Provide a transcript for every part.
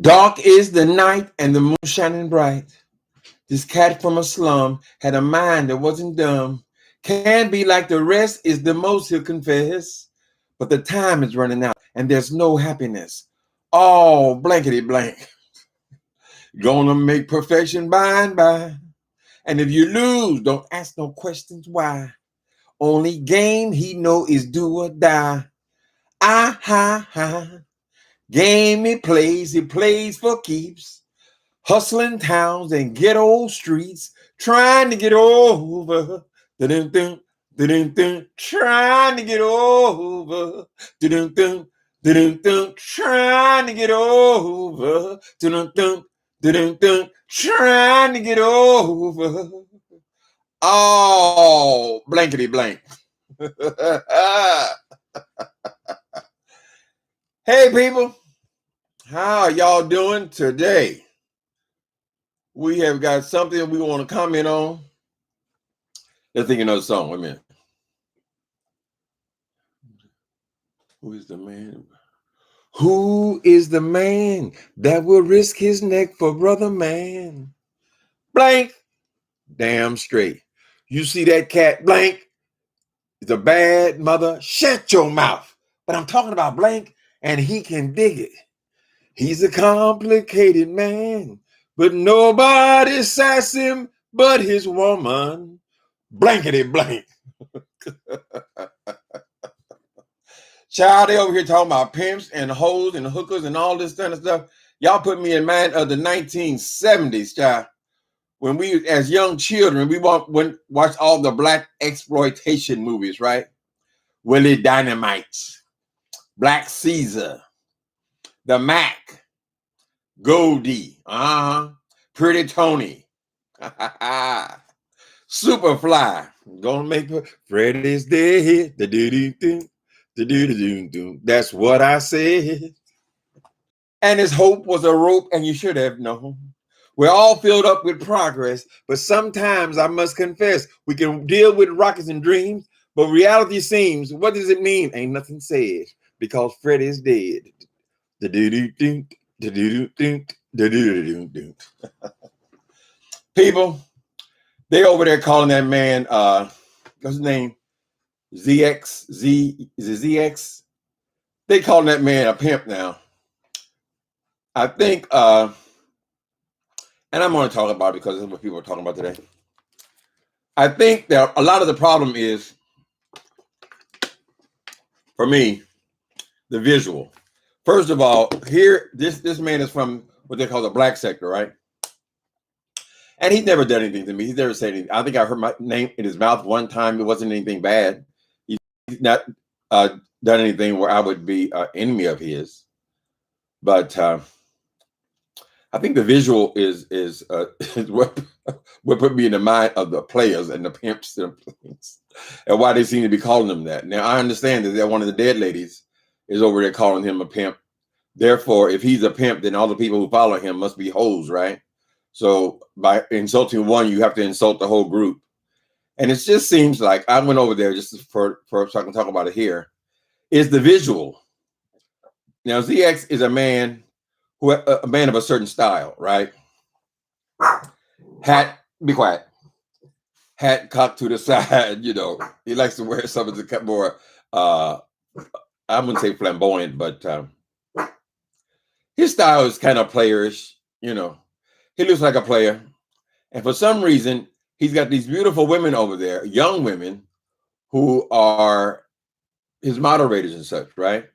Dark is the night and the moon shining bright. This cat from a slum had a mind that wasn't dumb. Can't be like the rest is the most he'll confess. But the time is running out and there's no happiness. All blankety blank. Gonna make perfection by and by. And if you lose, don't ask no questions why. Only game he know is do or die. Ah ha ha. Game he plays for keeps. Hustling towns and ghetto streets, trying to get over. Dun-dun-dun, dun-dun-dun, trying to get over. Dun-dun-dun, dun-dun-dun, trying to get over. Dun-dun-dun, dun-dun-dun, trying to get over. Oh, blankety blank. Hey, people. How are y'all doing today? We have got something we want to comment on. Let's think another song. Wait a minute. Who is the man? Who is the man that will risk his neck for brother man? Blank. Damn straight. You see that cat? Blank. It's a bad mother. Shut your mouth. But I'm talking about Blank, and he can dig it. He's a complicated man, but nobody sass him but his woman. Blankety blank. Child, they over here talking about pimps and hoes and hookers and all this kind of stuff. Y'all put me in mind of the 1970s, child. When we, as young children, we watch all the Blaxploitation movies, right? Willie Dynamite, Black Caesar, The Mac, Goldie, Pretty Tony, Superfly, gonna make Freddy's dead. That's what I said. And his hope was a rope, and you should have known. We're all filled up with progress, but sometimes I must confess, we can deal with rockets and dreams, but reality seems, what does it mean? Ain't nothing said, because Freddy's dead. People, they over there calling that man, what's his name? ZX. Is it ZX? They calling that man a pimp now. I think, and I'm going to talk about it because this is what people are talking about today. I think that a lot of the problem is, for me, the visual. First of all, here, this man is from what they call the black sector, right? And he's never done anything to me. He's never said anything. I think I heard my name in his mouth one time. It wasn't anything bad. He's not done anything where I would be an enemy of his. But I think the visual is what put me in the mind of the players and the pimps and why they seem to be calling them that. Now, I understand that one of the dead ladies is over there calling him a pimp. Therefore, if he's a pimp, then all the people who follow him must be hoes, right? So by insulting one, you have to insult the whole group. And it just seems like, I went over there just for so I can talk about it here, is the visual. Now, ZX is a man of a certain style, right? Hat, be quiet. Hat cocked to the side, you know. He likes to wear something to cut more, I wouldn't say flamboyant, but his style is kind of playerish, you know. He looks like a player. And for some reason, he's got these beautiful women over there, young women, who are his moderators and such, right?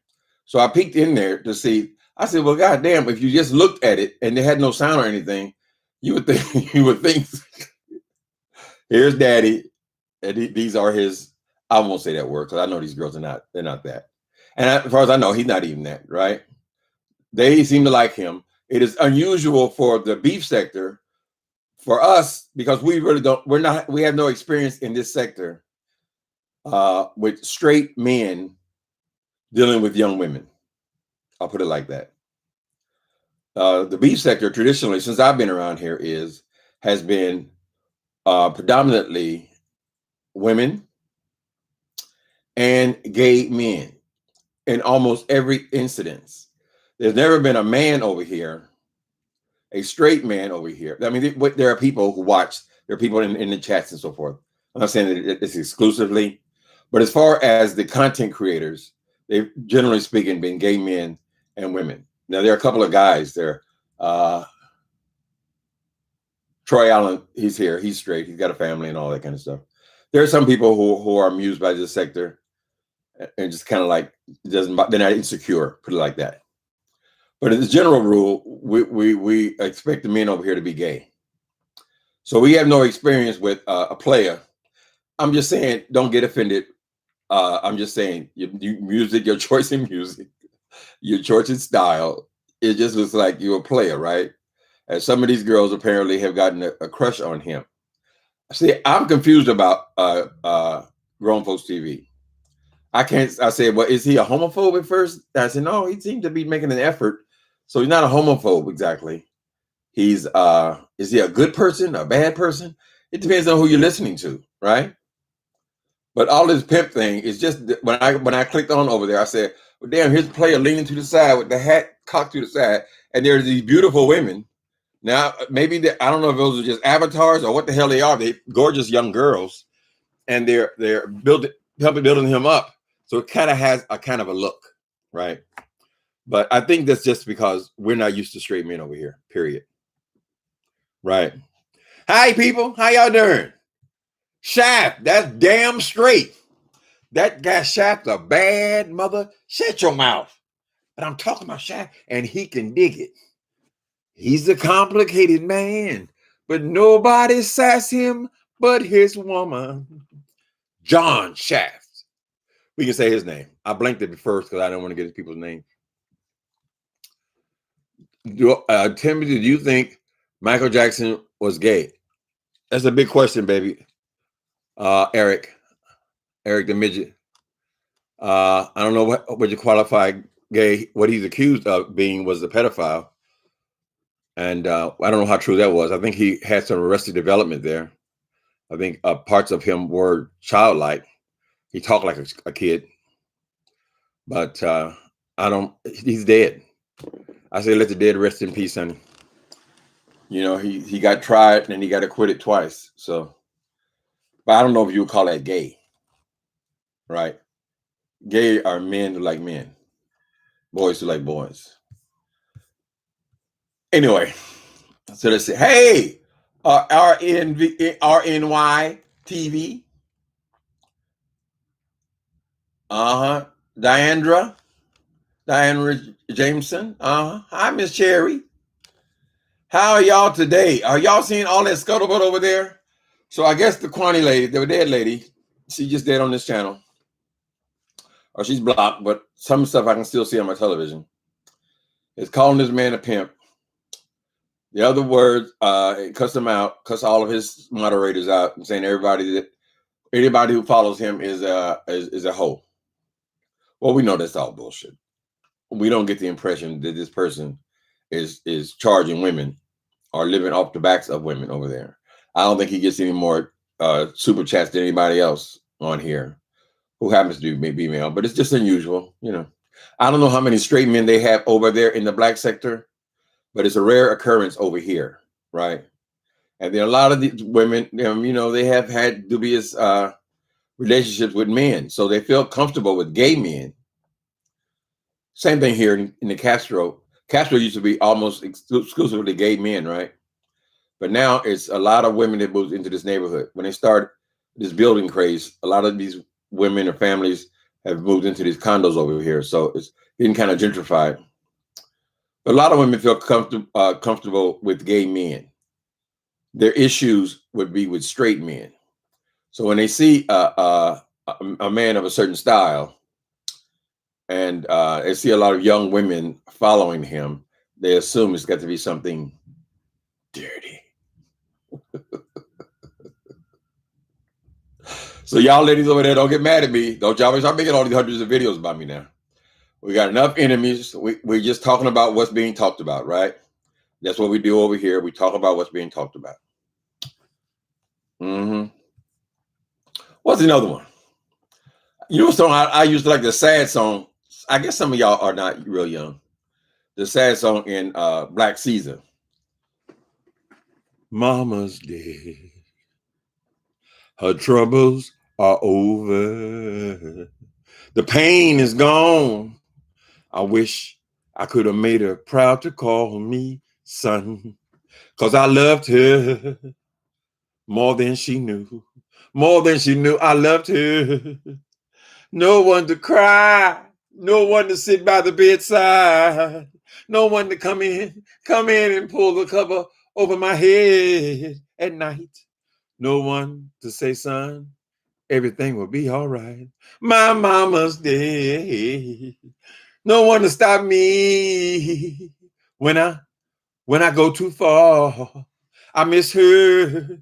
So I peeked in there to see. I said, well, goddamn, if you just looked at it and they had no sound or anything, you would think here's daddy, and these are his. I won't say that word because I know these girls are they're not that. And as far as I know, he's not even that, right? They seem to like him. It is unusual for the beef sector, for us, because we really don't, we have no experience in this sector with straight men dealing with young women. I'll put it like that. The beef sector traditionally, since I've been around here, has been predominantly women and gay men in almost every incidence. There's never been a man over here, a straight man over here. I mean, there are people who watch, there are people in the chats and so forth. I'm not saying that it's exclusively, but as far as the content creators, they've generally speaking been gay men and women. Now, there are a couple of guys there. Troy Allen, he's here. He's straight. He's got a family and all that kind of stuff. There are some people who are amused by this sector and just kind of like, they're not insecure, put it like that. But as a general rule, we expect the men over here to be gay. So we have no experience with a player. I'm just saying, don't get offended. I'm just saying, music, your choice in music, your choice in style, it just looks like you're a player, right? And some of these girls apparently have gotten a crush on him. See, I'm confused about Grown Folks TV. I said, well, is he a homophobe at first? I said, no, he seemed to be making an effort. So he's not a homophobe exactly. He's is he a good person, a bad person? It depends on who you're listening to, right? But all this pimp thing is just when I clicked on over there, I said, well, damn, here's a player leaning to the side with the hat cocked to the side, and there's these beautiful women. Now, maybe I don't know if those are just avatars or what the hell they are. They're gorgeous young girls, and they're helping building him up. So it kind of has a kind of a look, right? But I think that's just because we're not used to straight men over here, period. Right. Hi, people. How y'all doing? Shaft, that's damn straight. That guy Shaft's a bad mother. Shut your mouth. But I'm talking about Shaft, and he can dig it. He's a complicated man, but nobody sass him but his woman. John Shaft. We can say his name. I blanked it first because I don't want to get his people's name. Timothy, do you think Michael Jackson was gay? That's a big question, baby. Eric the midget. I don't know what you qualify gay. What he's accused of being was a pedophile. And I don't know how true that was. I think he had some arrested development there. I think parts of him were childlike. He talked like a kid. But he's dead. I say let the dead rest in peace, honey. You know, he got tried and he got acquitted twice. So, but I don't know if you would call that gay. Right? Gay are men who like men. Boys who like boys. Anyway, so let's say, hey, RNY TV. Diandra Jameson. Hi, Miss Cherry. How are y'all today? Are y'all seeing all that scuttlebutt over there? So I guess the Kwani lady, the dead lady, she just dead on this channel. Or she's blocked, but some stuff I can still see on my television. Is calling this man a pimp. The other words, cuss him out, cuss all of his moderators out, and saying anybody who follows him is a hoe. Well, we know that's all bullshit. We don't get the impression that this person is charging women or living off the backs of women over there. I don't think he gets any more super chats than anybody else on here who happens to be male, but it's just unusual, you know. I don't know how many straight men they have over there in the black sector, but it's a rare occurrence over here, right? And there are a lot of these women, you know, they have had dubious relationships with men, so they feel comfortable with gay men. Same thing here in the Castro. Castro used to be almost exclusively gay men, right? But now it's a lot of women that moved into this neighborhood. When they start this building craze, a lot of these women or families have moved into these condos over here. So it's getting kind of gentrified. But a lot of women feel comfortable with gay men. Their issues would be with straight men. So when they see a man of a certain style, and they see a lot of young women following him, they assume it's got to be something dirty. So y'all ladies over there, don't get mad at me. Don't y'all start making all these hundreds of videos about me now. We got enough enemies. We're just talking about what's being talked about, right? That's what we do over here. We talk about what's being talked about. What's another one? You know what song I used to like, the sad song. I guess some of y'all are not real young. The sad song in Black Caesar. Mama's dead. Her troubles are over. The pain is gone. I wish I could have made her proud to call me son. Cause I loved her more than she knew. More than she knew I loved her. No one to cry. No one to sit by the bedside. No one to come in and pull the cover over my head at night. No one to say, son, everything will be all right. My mama's dead. No one to stop me when I go too far. I miss her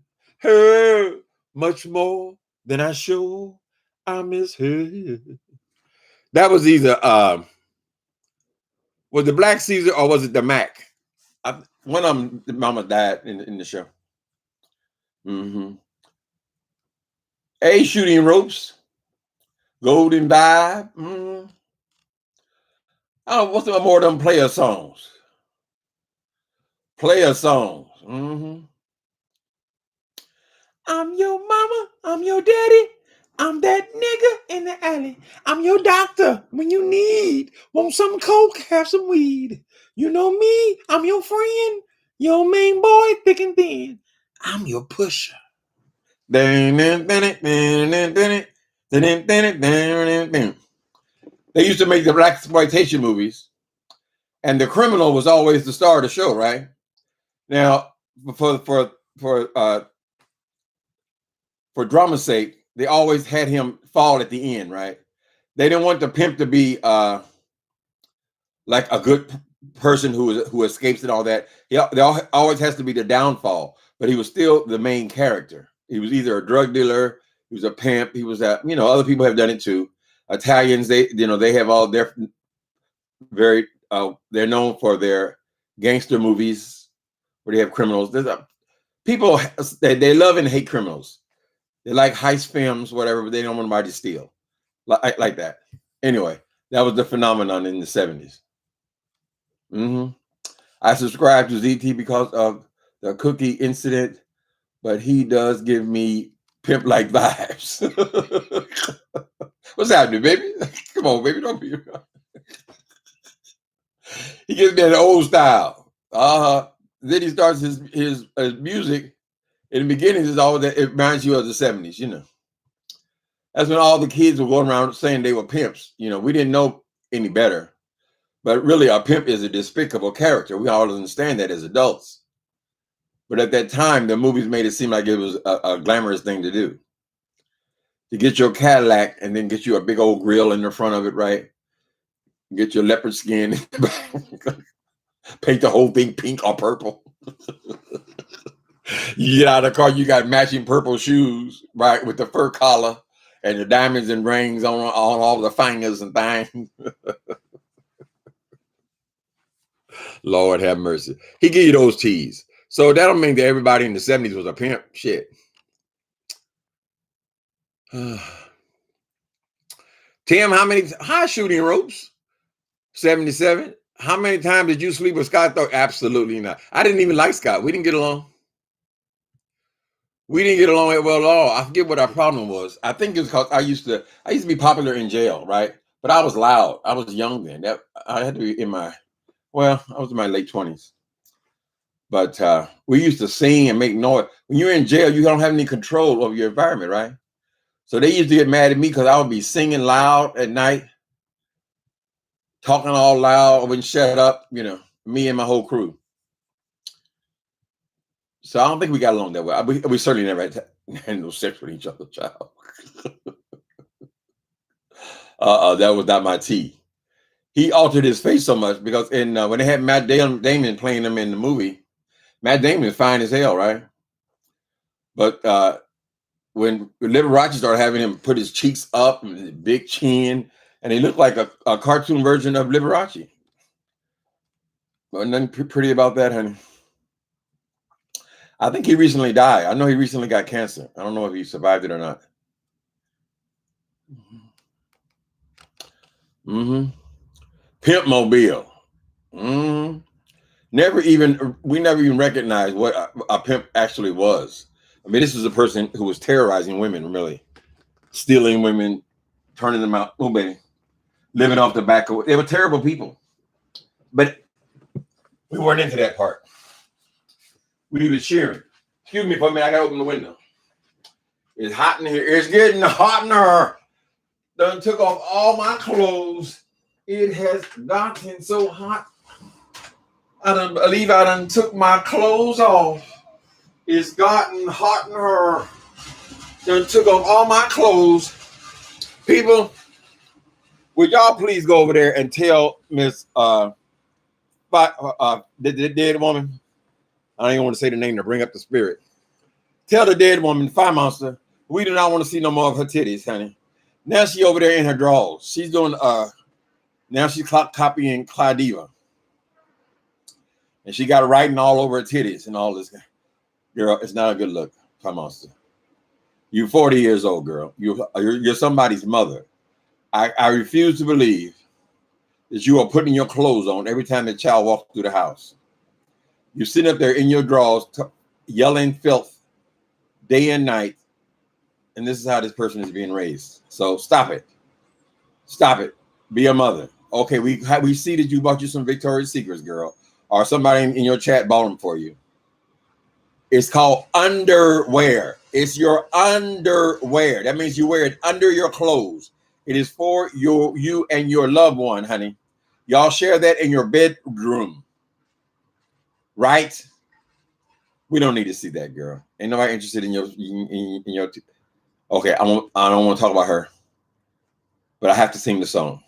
much more than I show. I miss her. That was either was the Black Caesar or was it the Mac? One of them, the mama died in the show. Mm-hmm. A Shooting Ropes, Golden Vibe. Mm-hmm. I don't know what's some more of them player songs. Player songs. Mm-hmm. I'm your mama. I'm your daddy. I'm that nigga in the alley. I'm your doctor when you need. Want some coke? Have some weed. You know me. I'm your friend. Your main boy, thick and thin. I'm your pusher. They used to make the Blaxploitation movies, and the criminal was always the star of the show, right? Now, for drama's sake, they always had him fall at the end, right? They didn't want the pimp to be like a good person who escapes and all that. There always has to be the downfall, but he was still the main character. He was either a drug dealer, he was a pimp, he was other people have done it too. Italians, they have all their very they're known for their gangster movies where they have criminals. People they love and hate criminals. They like heist films, whatever, but they don't want anybody to steal. Like that. Anyway, that was the phenomenon in the 70s. Mm-hmm. I subscribe to ZT because of the cookie incident, but he does give me pimp-like vibes. What's happening, baby? Come on, baby, don't be. He gives me an old style. Then he starts his music. In the beginning, is all that it reminds you of the 70s, That's when all the kids were going around saying they were pimps. We didn't know any better. But really, a pimp is a despicable character. We all understand that as adults. But at that time, the movies made it seem like it was a glamorous thing to do. To get your Cadillac and then get you a big old grill in the front of it, right? Get your leopard skin, paint the whole thing pink or purple. You get out of the car, you got matching purple shoes, right, with the fur collar and the diamonds and rings on all the fingers and things. Lord have mercy. He give you those teas. So that don't mean that everybody in the 70s was a pimp. Shit. Tim, how many high shooting ropes? 77. How many times did you sleep with Scott? Absolutely not. I didn't even like Scott. We didn't get along. We didn't get along well at all. I forget what our problem was. I think it's because I used to be popular in jail, right? But I was loud. I was young then. I had to be I was in my late 20s. But we used to sing and make noise. When you're in jail, you don't have any control over your environment, right? So they used to get mad at me because I would be singing loud at night, talking all loud. I wouldn't shut up, me and my whole crew. So I don't think we got along that well. We certainly never had no sex with each other, child. That was not my tea. He altered his face so much because when they had Matt Damon playing him in the movie, Matt Damon is fine as hell, right? But when Liberace started having him put his cheeks up and his big chin, and he looked like a cartoon version of Liberace. But nothing pretty about that, honey. I think he recently died. I know he recently got cancer. I don't know if he survived it or not. Mm-hmm. Pimp mobile. Mm-hmm. We never even recognized what a pimp actually was. I mean, this is a person who was terrorizing women, really, stealing women, turning them out. Oh, baby, living off the back of. They were terrible people, but we weren't into that part. We were cheering. Excuse me for a minute. I gotta open the window. It's hot in here. It's getting hot in here. Done took off all my clothes. It has gotten so hot. I done took my clothes off. It's gotten hot in her. Done took off all my clothes. People, would y'all please go over there and tell Miss the dead woman? I don't even want to say the name to bring up the spirit. Tell the dead woman, Fire Monster, we do not want to see no more of her titties, honey. Now she over there in her drawers. She's doing now she's copying Claudiva. And she got writing all over her titties and all this. Girl, it's not a good look, Fire Monster. You're 40 years old, girl. You're somebody's mother. I refuse to believe that you are putting your clothes on every time the child walks through the house. You're sitting up there in your drawers, yelling filth day and night, and this is how this person is being raised. So stop it. Stop it. Be a mother. Okay, we see that you bought you some Victoria's Secrets, girl, or somebody in your chat bought them for you. It's called underwear. It's your underwear. That means you wear it under your clothes. It is for you and your loved one, honey. Y'all share that in your bedroom, right? We don't need to see that, girl. Ain't nobody interested in your Okay, I don't want to talk about her, but I have to sing the song.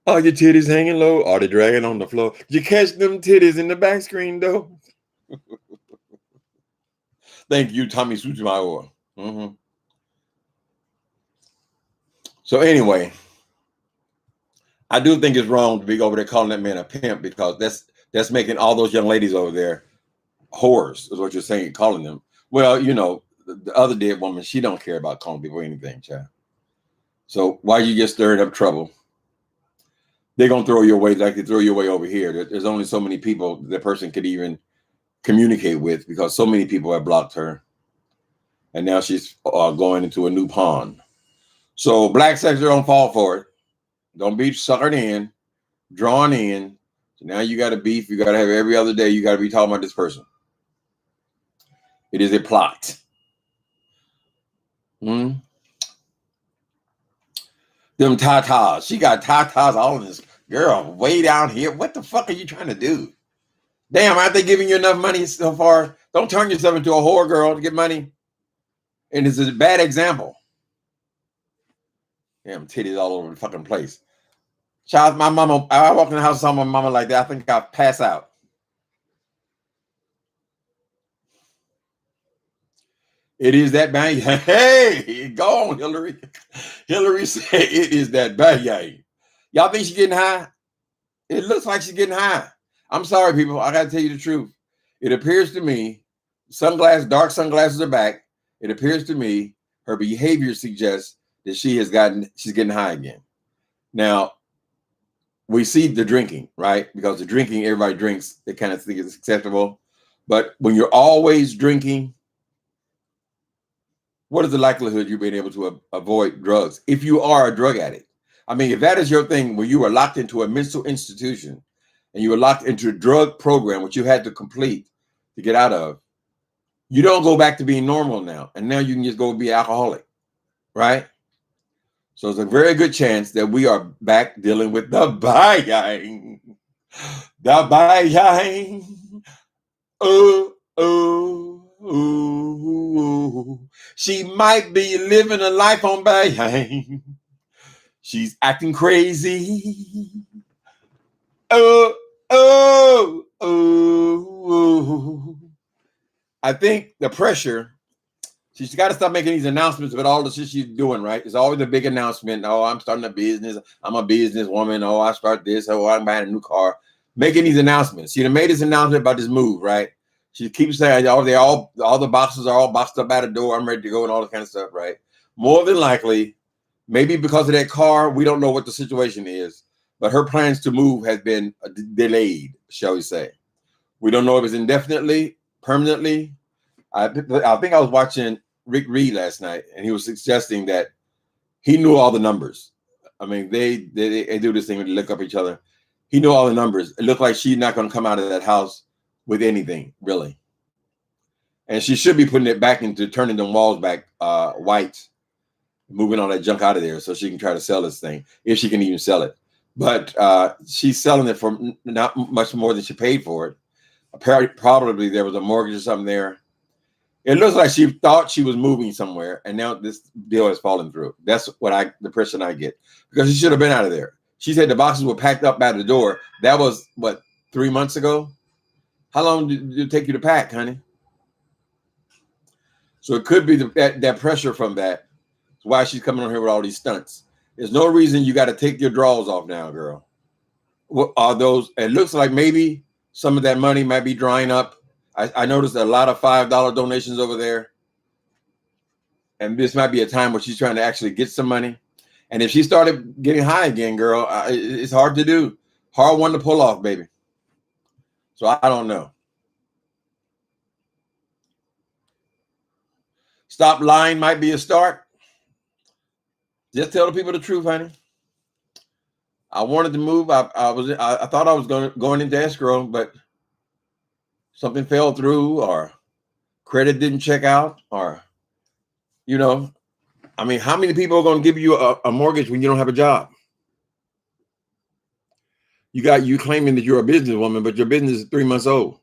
Are your titties hanging low? Are they dragging on the floor? You catch them titties in the back screen, though. Thank you, Tommy Sotomayor. Mm-hmm. So anyway, I do think it's wrong to be over there calling that man a pimp, because that's making all those young ladies over there whores, is what you're saying, calling them. Well, you know, the other dead woman, she don't care about calling people anything, child. So why you just stirring up trouble? They're gonna throw you away like they throw you away over here. There's only so many people the person could even communicate with, because so many people have blocked her, and now she's going into a new pond. So black sector, don't fall for it. Don't be suckered in, drawn in. So now you got to beef. You got to have every other day. You got to be talking about this person. It is a plot. Them tatas. She got tatas all in this. Girl, way down here. What the fuck are you trying to do? Damn, aren't they giving you enough money so far? Don't turn yourself into a whore, girl, to get money. And it's a bad example. Damn, titties all over the fucking place. Child, my mama, I walk in the house and saw my mama like that. I think I'll pass out. It is that bang. Hey, go on, Hillary. Hillary said it is that bang. Y'all think she's getting high? It looks like she's getting high. I'm sorry, people. I got to tell you the truth. It appears to me, dark sunglasses are back. It appears to me her behavior suggests that she's getting high again. Now, we see the drinking, right? Because the drinking, everybody drinks. They kind of think it's acceptable. But when you're always drinking, what is the likelihood you're being able to avoid drugs if you are a drug addict? I mean, if that is your thing, where you were locked into a mental institution and you were locked into a drug program, which you had to complete to get out of, you don't go back to being normal now. And now you can just go be alcoholic, right? So it's a very good chance that we are back dealing with the buying. The buying. She might be living a life on buying. She's acting crazy. I think the pressure, she's got to stop making these announcements about all the shit she's doing, right? It's always a big announcement. Oh, I'm starting a business. I'm a businesswoman. Oh, I start this. Oh, I'm buying a new car. Making these announcements. She made this announcement about this move, right? She keeps saying, all the boxes are all boxed up out the door. I'm ready to go and all that kind of stuff, right? More than likely, Maybe because of that car, we don't know what the situation is, but her plans to move has been delayed, shall we say. We don't know if it's indefinitely, permanently. I think I was watching Rick Reed last night, and he was suggesting that he knew all the numbers. I mean, they do this thing when they look up each other. He knew all the numbers. It looked like she's not going to come out of that house with anything, really. And she should be putting it back into turning them walls back white, moving all that junk out of there so she can try to sell this thing, if she can even sell it. But she's selling it for not much more than she paid for it. Apparently, probably there was a mortgage or something there. It looks like she thought she was moving somewhere, and now this deal has fallen through. That's what the impression I get, because she should have been out of there. She said the boxes were packed up by the door. That was what, 3 months ago? How long did it take you to pack, honey? So it could be that pressure from that. That's why she's coming on here with all these stunts. There's no reason you got to take your drawers off now, girl. What are those? It looks like maybe some of that money might be drying up. I noticed a lot of $5 donations over there. And this might be a time where she's trying to actually get some money. And if she started getting high again, girl, it's hard to do. Hard one to pull off, baby. So I don't know. Stop lying might be a start. Just tell the people the truth, honey. I wanted to move. I thought I was going into escrow, but something fell through, or credit didn't check out, or, I mean, how many people are going to give you a mortgage when you don't have a job? You claiming that you're a businesswoman, but your business is 3 months old.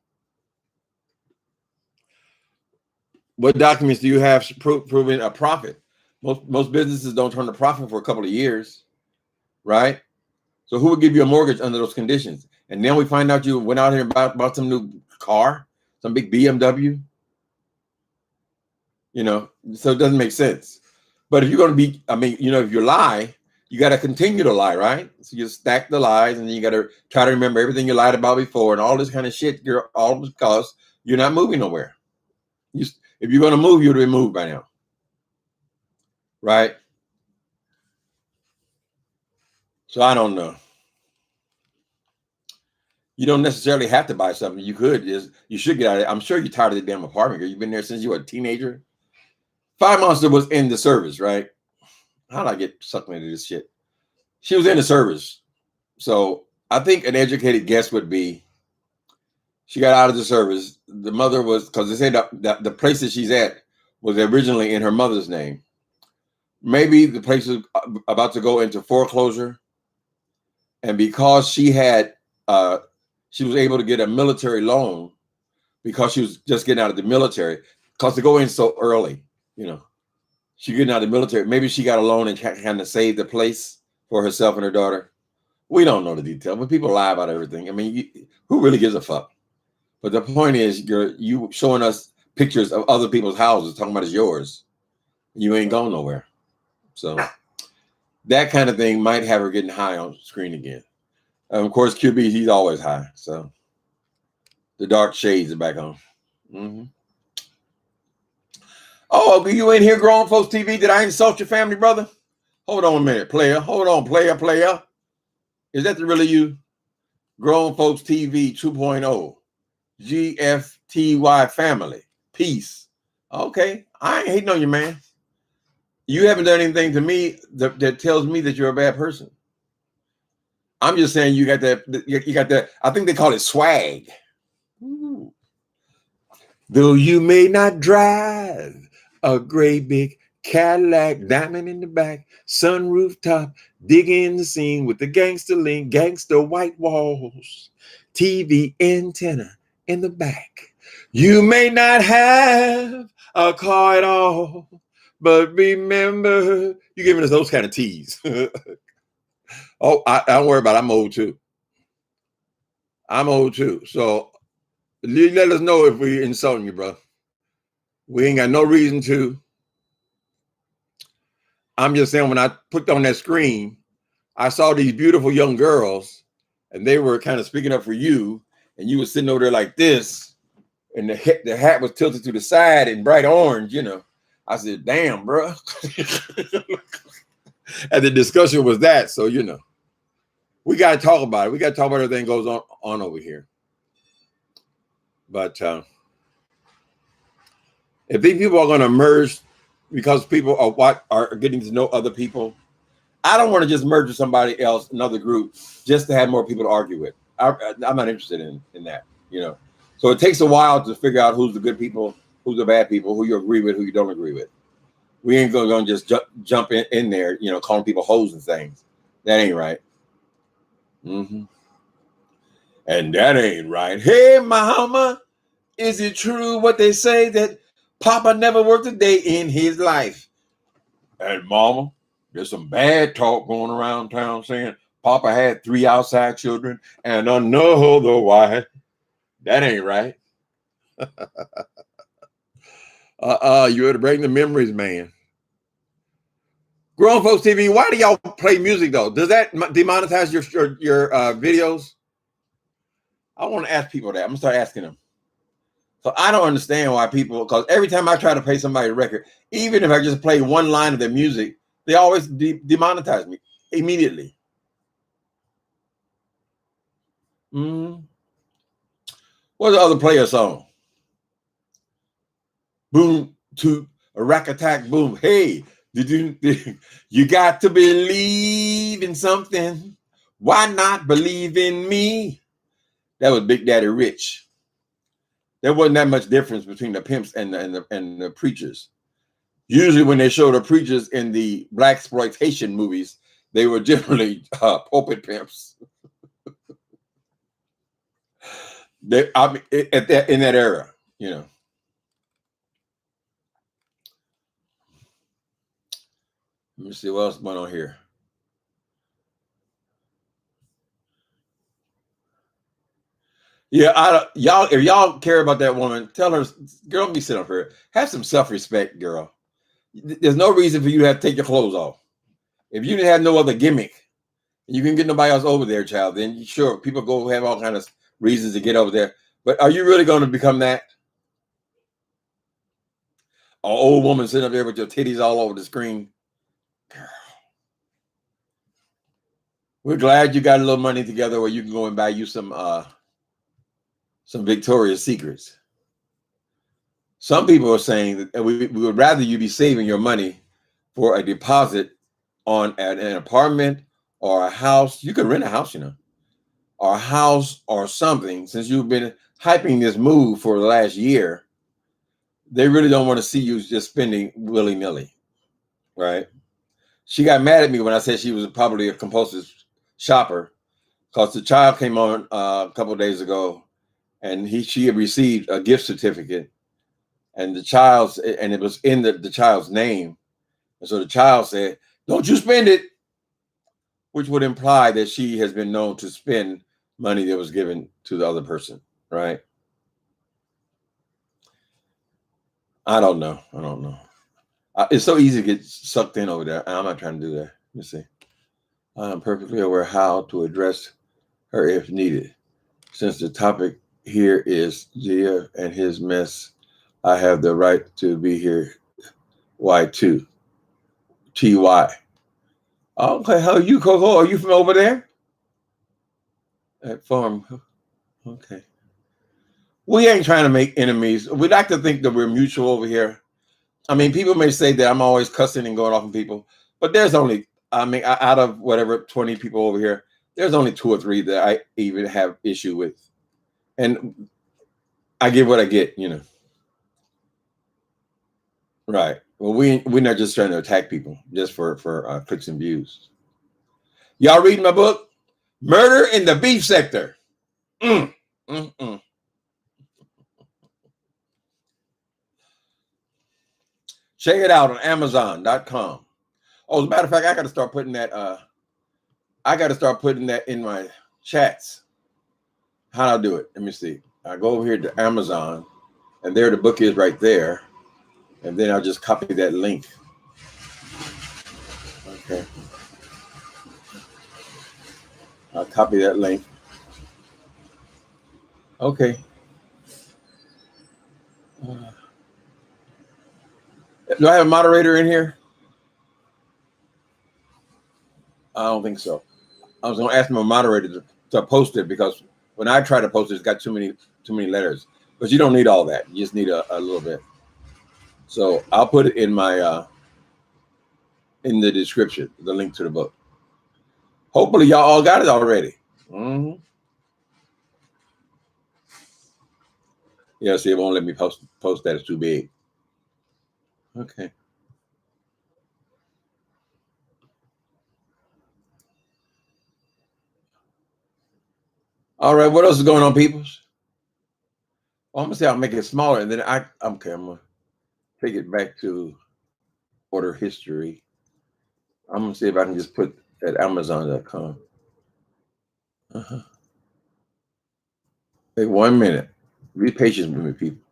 What documents do you have proving a profit? Most businesses don't turn a profit for a couple of years, right? So who would give you a mortgage under those conditions? And then we find out you went out here and bought some new car, some big BMW. So it doesn't make sense. But if you're going to be, if you lie, you got to continue to lie, right? So you stack the lies, and then you got to try to remember everything you lied about before and all this kind of shit. You're all because you're not moving nowhere. If you're going to move, you would have been moved by now, right? So I don't know. You don't necessarily have to buy something. You should get out of it. I'm sure you're tired of the damn apartment, girl. You've been there since you were a teenager. 5 Monster was in the service, right? How did I get sucked into this shit? She was in the service. So I think an educated guess would be she got out of the service. The mother was, because they said the place that she's at was originally in her mother's name. Maybe the place is about to go into foreclosure. And because she was able to get a military loan because she was just getting out of the military, because to go in so early, she getting out of the military. Maybe she got a loan and kind of saved the place for herself and her daughter. We don't know the detail, but people lie about everything. I mean, who really gives a fuck? But the point is, you showing us pictures of other people's houses, talking about it's yours. You ain't going nowhere. So that kind of thing might have her getting high on screen again. Of course, QB, he's always high. So the dark shades are back on. Mm-hmm. Oh, you in here, Grown Folks TV? Did I insult your family, brother? Hold on a minute, player. Hold on, player. Is that really you? Grown Folks TV 2.0. GFTY family. Peace. Okay. I ain't hating on you, man. You haven't done anything to me that tells me that you're a bad person. I'm just saying you got that. I think they call it swag. Ooh. Though you may not drive a great big Cadillac, diamond in the back, sunroof top, dig in the scene with the gangster link, gangster white walls, TV antenna in the back. You may not have a car at all, but remember, you're giving us those kind of teas. Oh, I don't worry about it. I'm old too. So let us know if we're insulting you, bro. We ain't got no reason to. I'm just saying, when I put on that screen, I saw these beautiful young girls, and they were kind of speaking up for you, and you were sitting over there like this, and the hat was tilted to the side in bright orange, I said, damn, bro. And the discussion was that. So, you know, we got to talk about it. We got to talk about everything goes on over here. But if these people are going to merge because people are getting to know other people, I don't want to just merge with somebody else, another group, just to have more people to argue with. I'm not interested in that, you know. So it takes a while to figure out who's the good people, who's the bad people, who you agree with, who you don't agree with. We ain't going to just jump in there, you know, calling people hoes and things. That ain't right. Mm-hmm. And that ain't right. Hey, mama, is it true what they say that Papa never worked a day in his life? And mama, there's some bad talk going around town saying Papa had 3 outside children and another wife. That ain't right. You had to bring the memories, man. Grown Folks TV, why do y'all play music though? Does that demonetize your videos? I want to ask people that. I'm gonna start asking them. So I don't understand why people, because every time I try to play somebody's record, even if I just play one line of their music, they always demonetize me immediately. What's the other player song? Boom, toot, a rack attack, boom. Hey, you got to believe in something. Why not believe in me? That was Big Daddy Rich. There wasn't that much difference between the pimps and the preachers. Usually when they show the preachers in the Blaxploitation movies, they were generally pulpit pimps. In that era, you know. Let me see what else went on here. Yeah, y'all, if y'all care about that woman, tell her, girl, let me sit up here. Have some self-respect, girl. There's no reason for you to have to take your clothes off. If you didn't have no other gimmick, and you can get nobody else over there, child, then sure, people go have all kinds of reasons to get over there. But are you really going to become that? An old woman sitting up there with your titties all over the screen? Girl. We're glad you got a little money together where you can go and buy you some Victoria's Secrets. Some people are saying that we would rather you be saving your money for a deposit on an apartment or a house. You could rent a house, you know, or a house or something. Since you've been hyping this move for the last year, they really don't want to see you just spending willy-nilly, right? She got mad at me when I said she was probably a compulsive shopper because the child came on a couple of days ago and she had received a gift certificate and it was in the child's name. And so the child said, "Don't you spend it," which would imply that she has been known to spend money that was given to the other person, right? I don't know. It's so easy to get sucked in over there. I'm not trying to do that. Let me see. I'm perfectly aware how to address her if needed. Since the topic here is Gia and his mess, I have the right to be here. Y2. TY. Okay, how are you, Coco? Are you from over there? At farm. Okay. We ain't trying to make enemies. We like to think that we're mutual over here. I mean, people may say that I'm always cussing and going off on people, but there's only, I mean, out of whatever 20 people over here, there's only 2 or 3 that I even have issue with. And I get what I get, you know. Right. Well, we're not just trying to attack people just for clicks and views. Y'all reading my book? Murder in the Beef Sector. Mm, mm, mm. Check it out on Amazon.com. Oh, as a matter of fact, I got to start putting that. I got to start putting that in my chats. How do I do it? Let me see. I go over here to Amazon, and there the book is right there, and then I'll just copy that link. Okay. I'll copy that link. Okay. Do I have a moderator in here? I don't think so. I was going to ask my moderator to post it because when I try to post it, it's got too many letters. But you don't need all that. You just need a little bit. So I'll put it in my in the description, the link to the book. Hopefully y'all all got it already. Mm-hmm. Yeah, see, it won't let me post that. It's too big. Okay. All right, what else is going on, peoples? Well, I'm gonna say I'll make it smaller, and then I'm gonna take it back to order history. I'm gonna see if I can just put at Amazon.com. Wait 1 minute. Be patient with me, people.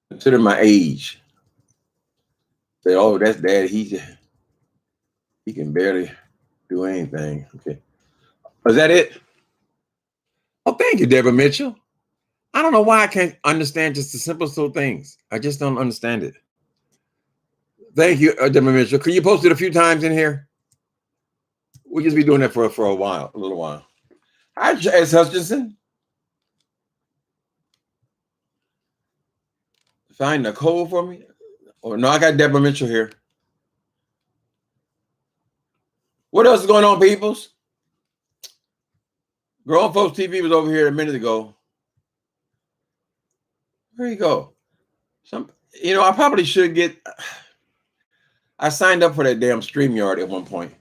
Consider my age. Say, oh, that's dad. He can barely do anything. Okay. Is that it? Oh, thank you, Deborah Mitchell. I don't know why I can't understand just the simplest little things. I just don't understand it. Thank you, Deborah Mitchell. Can you post it a few times in here? We'll just be doing that for a while, a little while. Hi, S. Hutchinson. Find Nicole for me. Oh, no, I got Deborah Mitchell here. What else is going on, peoples? Grown Folks TV was over here a minute ago. Where you go? I probably should get. I signed up for that damn StreamYard at one point,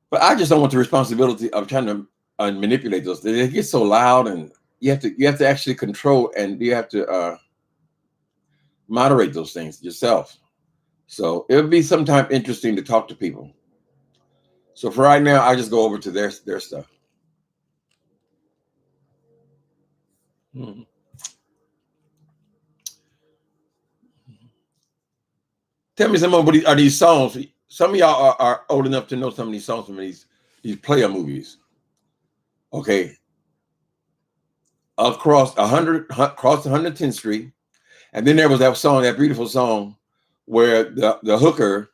but I just don't want the responsibility of trying to manipulate those things. It gets so loud, and you have to actually control, and you have to moderate those things yourself. So it would be sometime interesting to talk to people. So for right now, I just go over to their stuff. Tell me some more. Are these songs? Some of y'all are old enough to know some of these songs from these player movies. Okay. Across 110th Street, and then there was that song, that beautiful song, where the hooker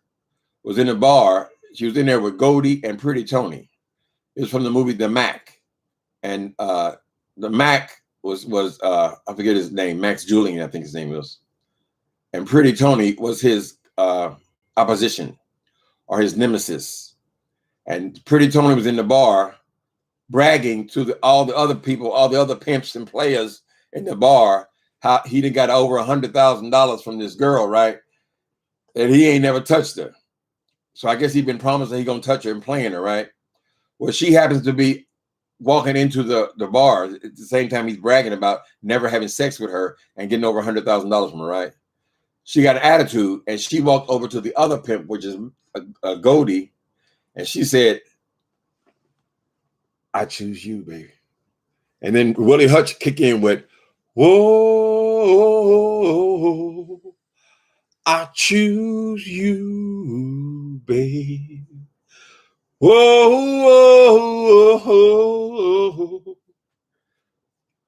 was in the bar. She was in there with Goldie and Pretty Tony. It was from the movie The Mac, and the Mac was I forget his name, Max Julian, I think his name was, and Pretty Tony was his opposition or his nemesis, and Pretty Tony was in the bar bragging to all the other people, all the other pimps and players in the bar, how he done got over $100,000 from this girl, right? And he ain't never touched her. So I guess he'd been promised that he gonna touch her and playing her, right? Well, she happens to be walking into the bar at the same time he's bragging about never having sex with her and getting over $100,000 from her, right? She got an attitude, and she walked over to the other pimp, which is a Goldie, and she said, "I choose you, baby." And then Willie Hutch kick in with, "Whoa, I choose you, babe. Whoa."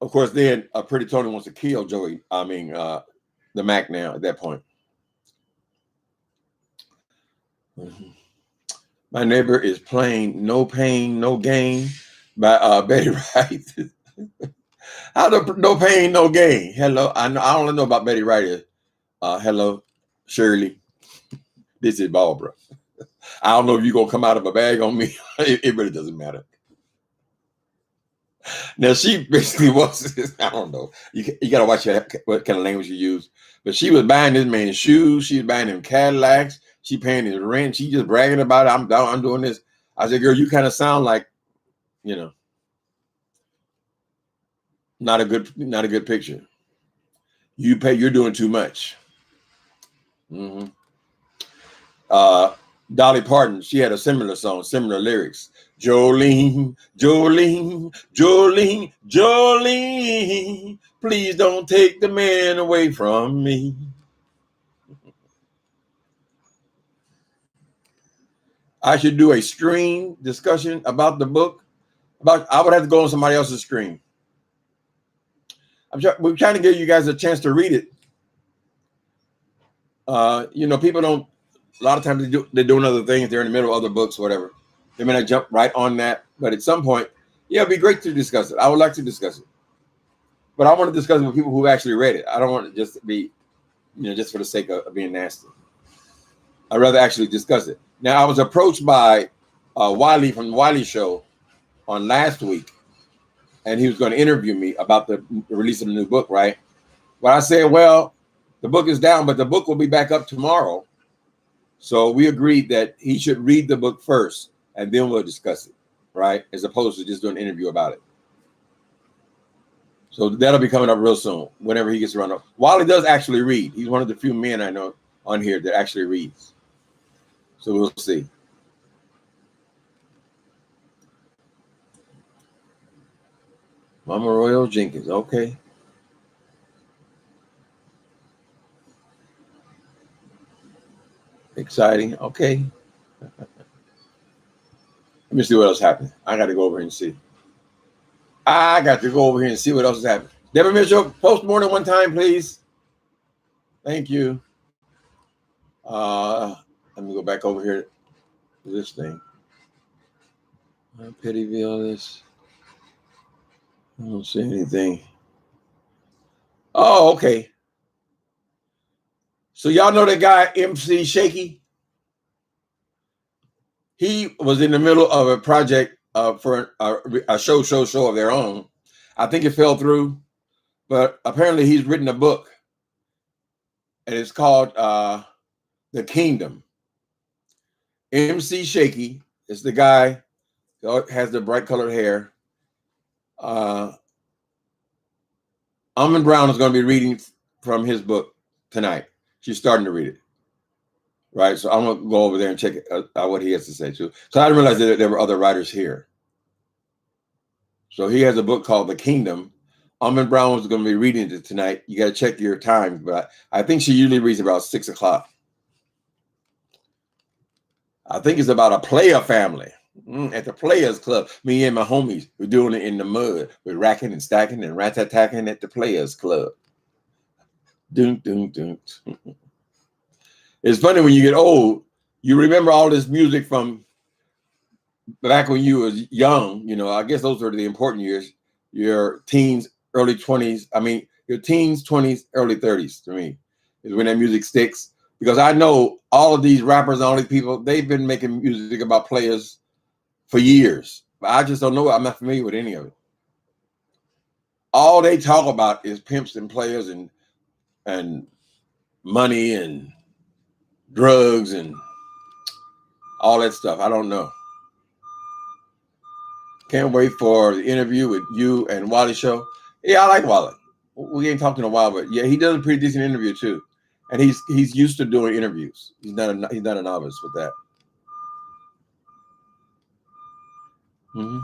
Of course, then Pretty Tony wants to kill Joey. The Mac now at that point. My neighbor is playing "No Pain, No Gain" by Betty Wright. How the "No Pain, No Gain"? Hello, I only know about Betty Wright. Hello, Shirley. This is Barbara. I don't know if you're gonna come out of a bag on me. It really doesn't matter. Now she basically was. I don't know. You gotta watch what kind of language you use. But she was buying this man shoes. She was buying him Cadillacs. She paying his rent. She just bragging about it. I'm doing this. I said, girl, you kind of sound like, not a good picture. You're doing too much. Mm-hmm. Dolly Parton, she had a similar song, similar lyrics. Jolene, Jolene, Jolene, Jolene, please don't take the man away from me. I should do a stream discussion about the book. I would have to go on somebody else's screen. We're trying to give you guys a chance to read it. People don't. A lot of times they're doing other things. They're in the middle of other books, whatever. They may not jump right on that, but at some point, yeah, it'd be great to discuss it. I would like to discuss it, but I want to discuss it with people who actually read it. I don't want it just to be, just for the sake of being nasty. I'd rather actually discuss it. Now, I was approached by Wiley from the Wiley Show on last week, and he was going to interview me about the release of the new book, right? But I said, well, the book is down, but the book will be back up tomorrow. So we agreed that he should read the book first, and then we'll discuss it, right? As opposed to just doing an interview about it. So that'll be coming up real soon, whenever he gets around. Wiley does actually read. He's one of the few men I know on here that actually reads. So we'll see. Mama Royal Jenkins, okay. Exciting, okay. Let me see what else happened. I got to go over here and see. I got to go over here and see what else is happening. Deborah Mitchell, post more than one time, please. Thank you. Let me go back over here to this thing. Pity view this. I don't see anything. Oh, okay. So y'all know that guy MC Shaky? He was in the middle of a project for a show of their own. I think it fell through, but apparently he's written a book, and it's called The Kingdom. MC Shaky is the guy that has the bright colored hair. Almond Brown is going to be reading from his book tonight. She's starting to read it. Right. So I'm going to go over there and check out what he has to say too. So I didn't realize that there were other writers here. So he has a book called The Kingdom. Almond Brown was going to be reading it tonight. You got to check your time, but I think she usually reads about 6 o'clock. I think it's about a player family. At the Players Club, me and my homies, we're doing it in the mud. We're racking and stacking and rat-a-tacking at the Players Club. Dun, dun, dun. It's funny when you get old, you remember all this music from back when you was young. I guess those were the important years. Your teens, early 20s. I mean, your teens, 20s, early 30s to me is when that music sticks. Because I know all of these rappers and all these people, they've been making music about players for years. But I just don't know. I'm not familiar with any of it. All they talk about is pimps and players and money and drugs and all that stuff. I don't know. Can't wait for the interview with you and Wally Show. Yeah, I like Wally. We ain't talked in a while, but yeah, he does a pretty decent interview too. And he's used to doing interviews. He's not a novice with that. Mm-hmm.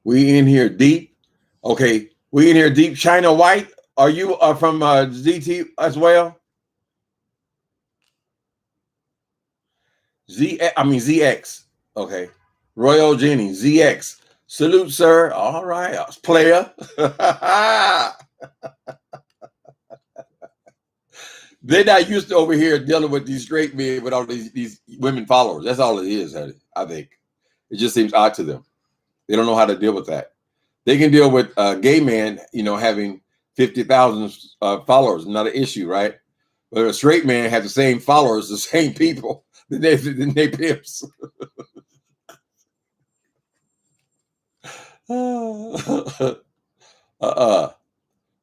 We in here deep. Okay, we in here deep. China White, are you from ZT as well? ZX. Okay. Royal Jenny, ZX. Salute, sir. All right, player. They're not used to over here dealing with these straight men with all these women followers. That's all it is, honey, I think. It just seems odd to them. They don't know how to deal with that. They can deal with a gay man, having 50,000 followers, not an issue, right? But a straight man has the same followers, the same people, then they pimps. Oh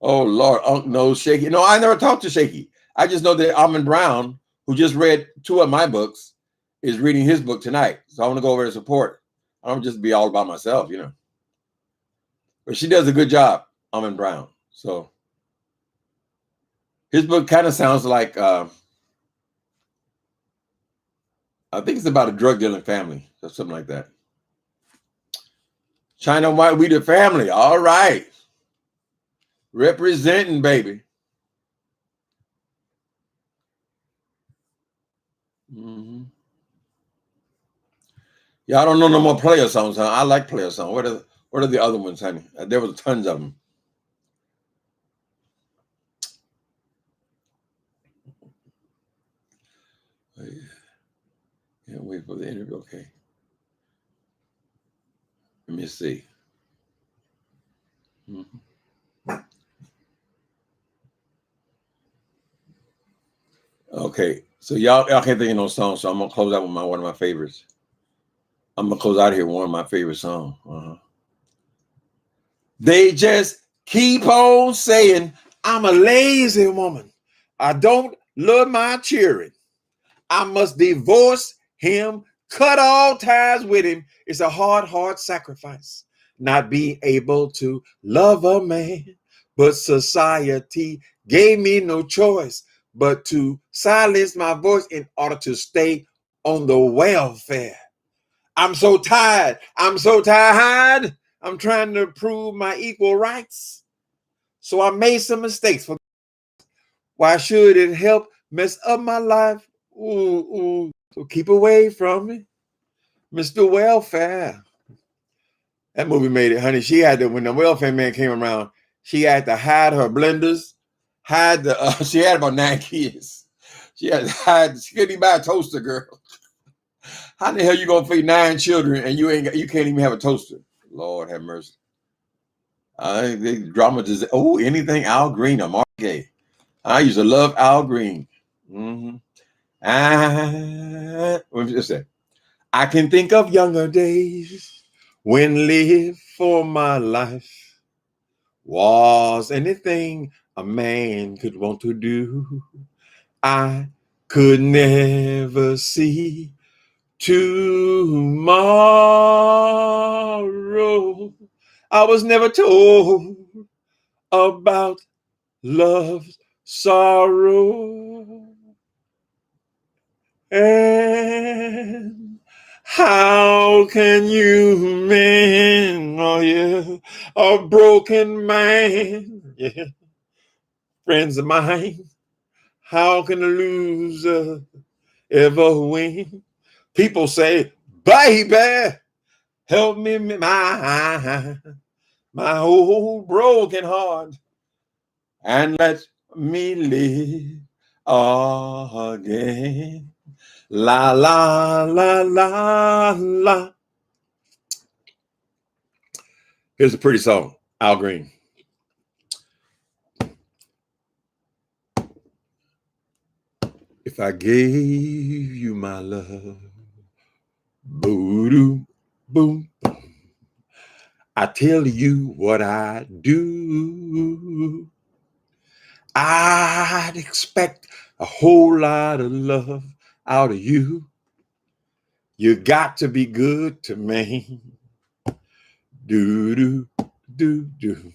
Lord, Unc knows Shaky. No, I never talked to Shaky. I just know that Almond Brown, who just read 2 of my books, is reading his book tonight. So I want to go over and support. I don't just be all by myself, But she does a good job, Almond Brown. So his book kind of sounds like I think it's about a drug dealing family or something like that. China White, we the family. All right. Representing, baby. Mm-hmm. Yeah, I don't know no more player songs, huh? I like player songs. What are the other ones, honey? There was tons of them. for the interview. Okay. Let me see. Okay. So y'all can't think of no song, so I'm gonna close out with one of my favorites. I'm gonna close out here with one of my favorite songs. They just keep on saying I'm a lazy woman. I don't love my children. I must divorce him, cut all ties with him. It's a hard sacrifice, not being able to love a man. But society gave me no choice but to silence my voice in order to stay on the welfare. I'm so tired. I'm so tired. I'm trying to prove my equal rights. So I made some mistakes. Why should it help mess up my life? Ooh. So keep away from me, Mr. Welfare. That movie made it, honey. She had to, when the welfare man came around, she had to hide her blenders, she had about 9 kids. She had to hide, she couldn't even buy a toaster, girl. How the hell you gonna feed 9 children and you can't even have a toaster? Lord have mercy. The drama just, anything Al Green or Mark Gay. I used to love Al Green. What did you say? I can think of younger days when live for my life was anything a man could want to do. I could never see tomorrow. I was never told about love's sorrow. And how can you mend, a broken man? Yeah, friends of mine, how can a loser ever win? People say, baby, help me my whole broken heart and let me live again. La la la la la. Here's a pretty song, Al Green. If I gave you my love, boo-doo, boom, I tell you what I do. I'd expect a whole lot of love out of you. You got to be good to me. Do-do, do-do.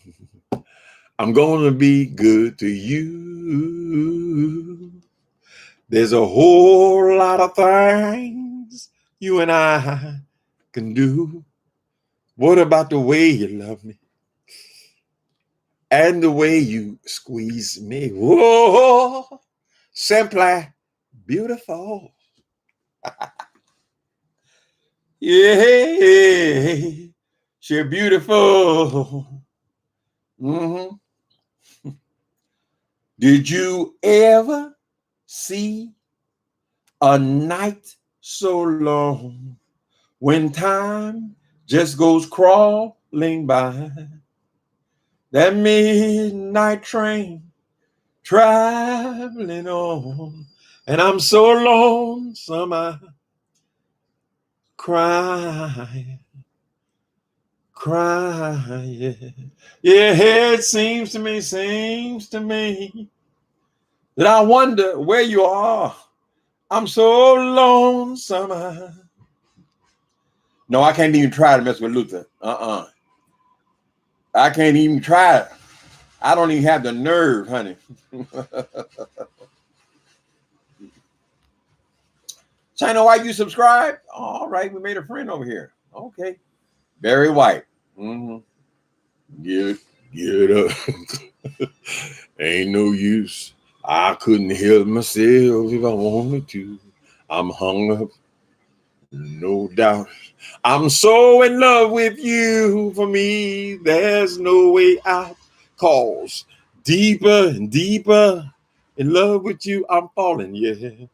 I'm gonna be good to you. There's a whole lot of things you and I can do. What about the way you love me? And the way you squeeze me? Whoa, simply beautiful. Yeah, she's beautiful. Did you ever see a night so long when time just goes crawling by? That midnight train traveling on, and I'm so lonesome I cry. Yeah, it seems to me that I wonder where you are. I'm so lonesome. No, I can't even try to mess with Luther. I can't even try it. I don't even have the nerve, honey. China White, you subscribe? All right, we made a friend over here. Okay. Barry White. Get up. Ain't no use. I couldn't help myself if I wanted to. I'm hung up, no doubt. I'm so in love with you. For me, there's no way out. Cause deeper and deeper in love with you, I'm falling, yeah.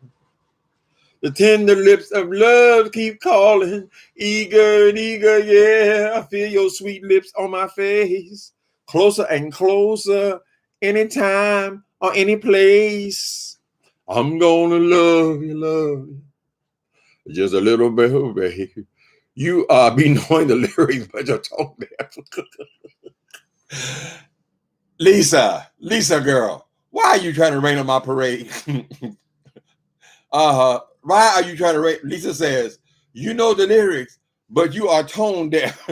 The tender lips of love keep calling, eager and eager, yeah. I feel your sweet lips on my face, closer and closer, anytime or any place. I'm gonna love you, just a little bit, baby. You be knowing the lyrics, but you're talking. Lisa girl, why are you trying to rain on my parade? Why are you trying to rain? Lisa says, you know the lyrics, but you are tone deaf.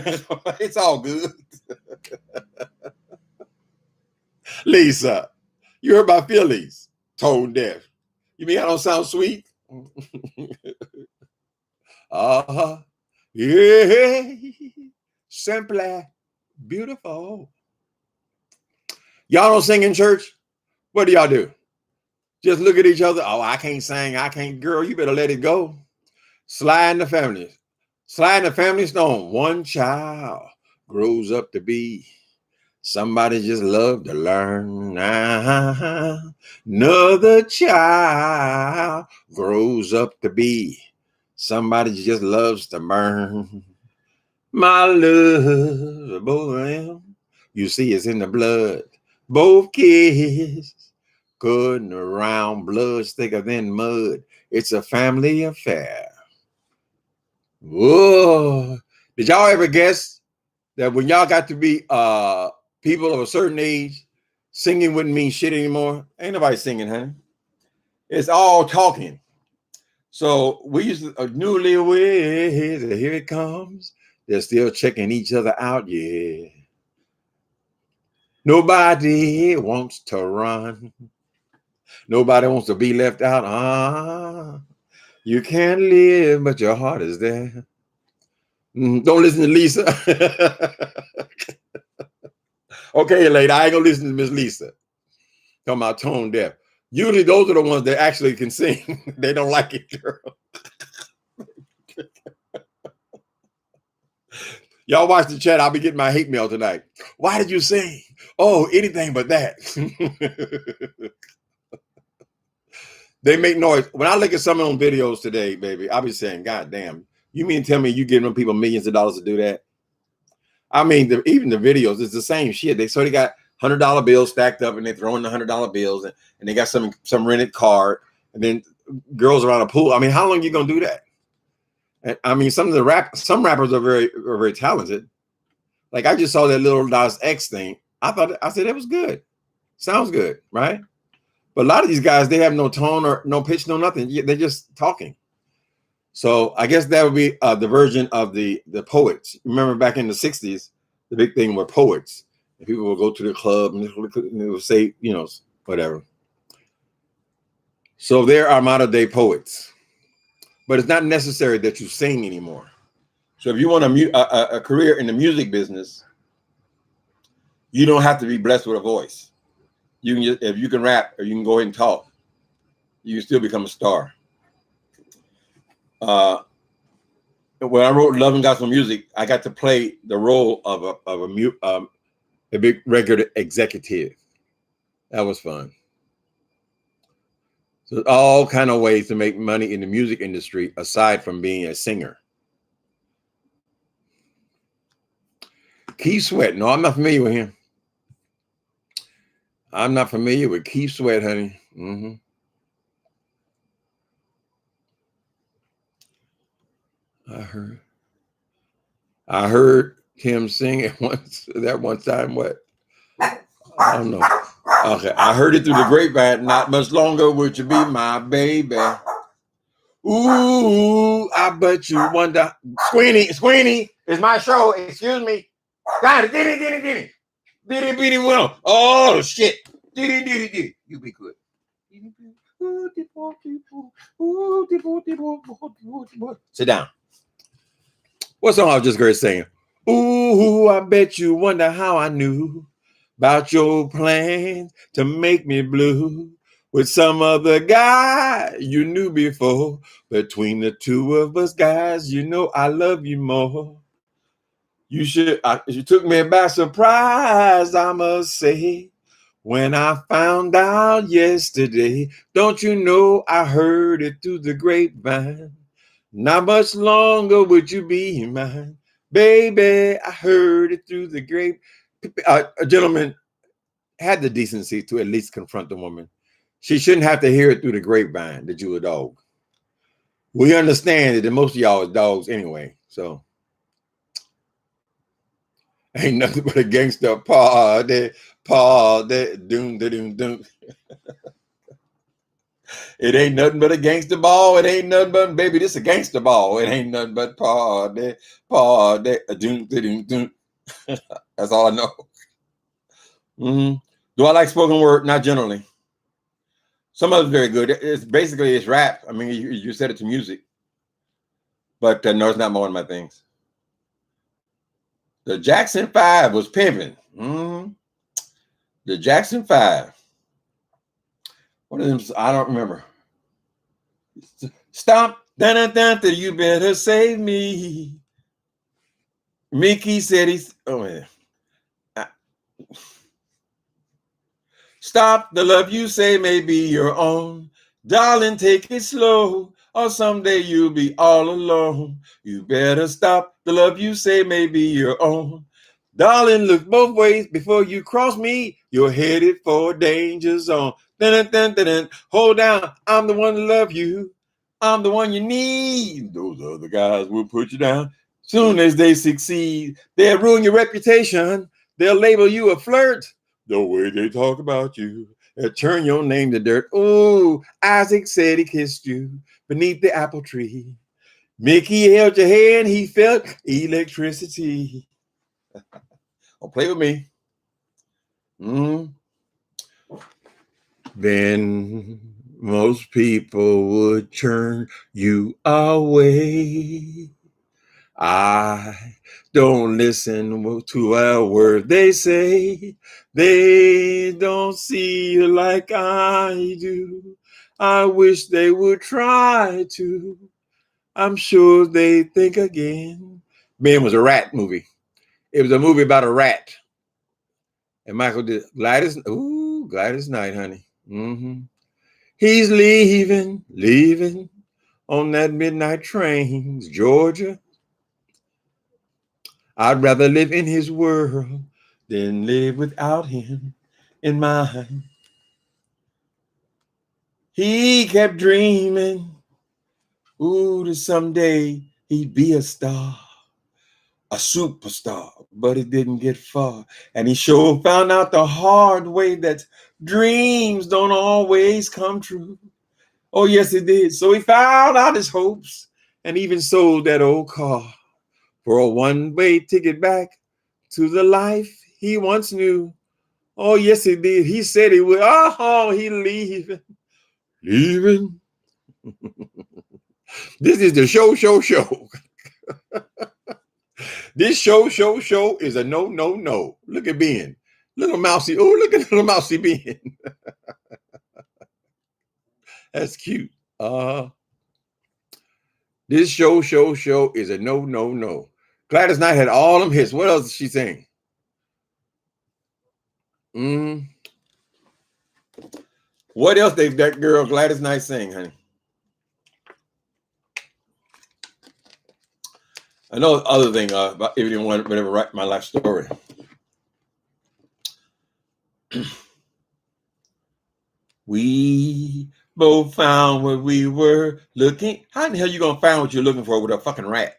It's all good. Lisa, you heard my feelings. Tone deaf. You mean I don't sound sweet? Yeah. Simply beautiful. Y'all don't sing in church? What do y'all do? Just look at each other. Oh, I can't sing. I can't. Girl, you better let it go. Slide in the family. Slide in the family stone. One child grows up to be somebody just love to learn. Another child grows up to be somebody just loves to burn. My love, both of them, you see, it's in the blood. Both kids, good and around, blood's thicker than mud. It's a family affair. Whoa. Did y'all ever guess that when y'all got to be people of a certain age, singing wouldn't mean shit anymore? Ain't nobody singing, honey. It's all talking. So we used to newlyweds, here it comes. They're still checking each other out, yeah. Nobody wants to run. Nobody wants to be left out. You can't live, but your heart is there. Don't listen to Lisa. Okay, lady, I ain't gonna listen to Miss Lisa. Talking about tone deaf. Usually those are the ones that actually can sing. They don't like it, girl. Y'all watch the chat. I'll be getting my hate mail tonight. Why did you sing? Oh, anything but that. They make noise. When I look at some of them videos today, baby, I'll be saying, God damn, you mean tell me you giving them people millions of dollars to do that? I mean, even the videos, it's the same shit. They got $100 bills stacked up and they throw in the $100 bills and they got some rented car and then girls around a pool. I mean, how long are you gonna do that? And I mean, some rappers are very talented. Like I just saw that Lil Nas X thing. I said it was good. Sounds good, right? But a lot of these guys, they have no tone or no pitch, no nothing. They're just talking. So I guess that would be the version of the poets. Remember back in the 60s, the big thing were poets. And people would go to the club and they would say, you know, whatever. So there are modern day poets. But it's not necessary that you sing anymore. So if you want a career in the music business, you don't have to be blessed with a voice. You can just, if you can rap or you can go ahead and talk, you can still become a star. When I wrote Love and Gospel Music, I got to play the role of a big record executive. That was fun. So all kind of ways to make money in the music industry aside from being a singer. Keith Sweat. No, I'm not familiar with him. I'm not familiar with Keith Sweat, honey. I heard him sing at one time. What? I don't know. Okay, I heard it through the grapevine. Not much longer would you be my baby. Ooh, I bet you wonder. Squeenie, it's my show. Excuse me. Diddy, well. Oh shit. Diddy. You be good. Sit down. What song I was just great singing? Ooh, I bet you wonder how I knew about your plans to make me blue with some other guy you knew before. Between the two of us guys, you know I love you more. You took me by surprise, I must say. When I found out yesterday, don't you know I heard it through the grapevine? Not much longer would you be mine, baby. I heard it through the grape. A gentleman had the decency to at least confront the woman. She shouldn't have to hear it through the grapevine that you a dog. We understand that most of y'all is dogs anyway, so ain't nothing but a gangster party, doom, doom, doom. It ain't nothing but a gangster ball. It ain't nothing but, baby, this a gangster ball. It ain't nothing but party, doom, doom, doom. That's all I know. Mm-hmm. Do I like spoken word? Not generally. Some of it's very good. It's basically it's rap. I mean, you said it to music, but no, it's not one of my things. The Jackson 5 was pimping. Mm-hmm. The Jackson 5. One of them, I don't remember. Stop, you better save me. Mickey said he's, oh man. Stop, the love you say may be your own. Darling, take it slow, or someday you'll be all alone. You better stop, the love you say may be your own. Darling, look both ways before you cross me. You're headed for a danger zone. Hold down, I'm the one to love you. I'm the one you need. Those other guys will put you down. Soon as they succeed, they'll ruin your reputation. They'll label you a flirt. The way they talk about you, they'll turn your name to dirt. Oh, Isaac said he kissed you beneath the apple tree. Mickey held your hand, he felt electricity. Don't play with me. Then most people would turn you away. I don't listen to a word they say. They don't see you like I do. I wish they would try to. I'm sure they think again. Ben was a rat movie. It was a movie about a rat. And Michael did Gladys Knight, honey. Mm-hmm. He's leaving on that midnight train, Georgia. I'd rather live in his world than live without him in mine. He kept dreaming, that someday he'd be a star, a superstar, but it didn't get far. And he sure found out the hard way that dreams don't always come true. Oh, yes, it did. So he found out his hopes and even sold that old car for a one-way ticket back to the life he once knew. Oh, yes, he did. He said he would. Oh, he leaving. This is the show. This show is a no. Look at Ben. Little mousy. Oh, look at little mousy Ben. That's cute. This show is a no. Gladys Knight had all them hits. What else did she sing? What else did that girl Gladys Knight sing, honey? I know other thing about if you want whatever write my life story. We both found what we were looking. How in the hell you gonna find what you're looking for with a fucking rat?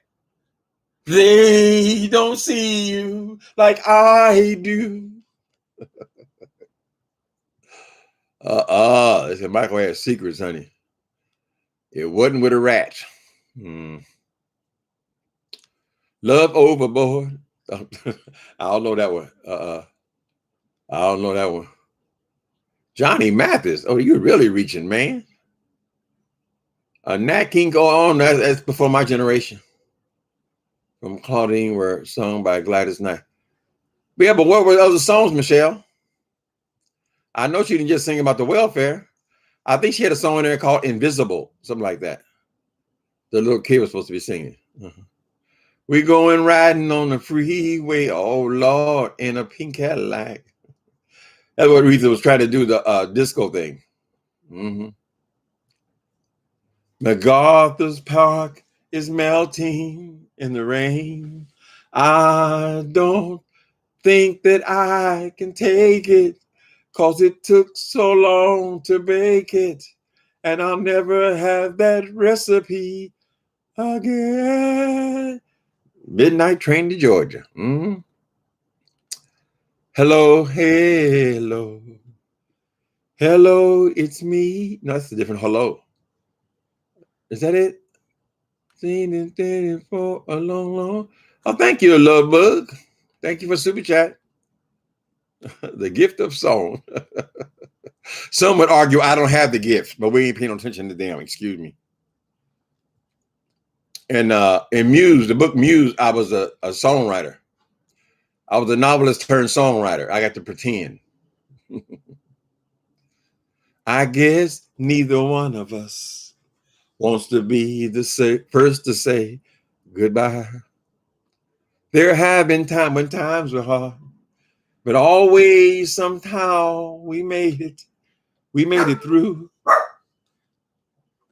They don't see you like I do. Listen, Michael has secrets, honey. It wasn't with a rat. Love overboard. I don't know that one. I don't know that one. Johnny Mathis. Oh, you're really reaching, man. Nat King Go On. That's before my generation. From Claudine were sung by Gladys Knight. Yeah, but what were the other songs, Michelle? I know she didn't just sing about the welfare. I think she had a song in there called Invisible, something like that. The little kid was supposed to be singing. We going riding on the freeway, oh Lord, in a pink Cadillac. That's what Aretha was trying to do, the disco thing. Mm-hmm. MacArthur's Park is melting in the rain. I don't think that I can take it, 'cause it took so long to bake it, and I'll never have that recipe again. Midnight Train to Georgia. Mm-hmm. Hello, hello. Hello, it's me. No, that's a different hello. Is that it? Seen it for a long, long. Oh, thank you, love bug. Thank you for super chat. The gift of song. Some would argue I don't have the gift, but we ain't paying attention to them. Excuse me. And in Muse, the book Muse, I was a songwriter. I was a novelist turned songwriter. I got to pretend. I guess neither one of us wants to be the first to say goodbye. There have been times when times were hard, but always somehow we made it. We made it through.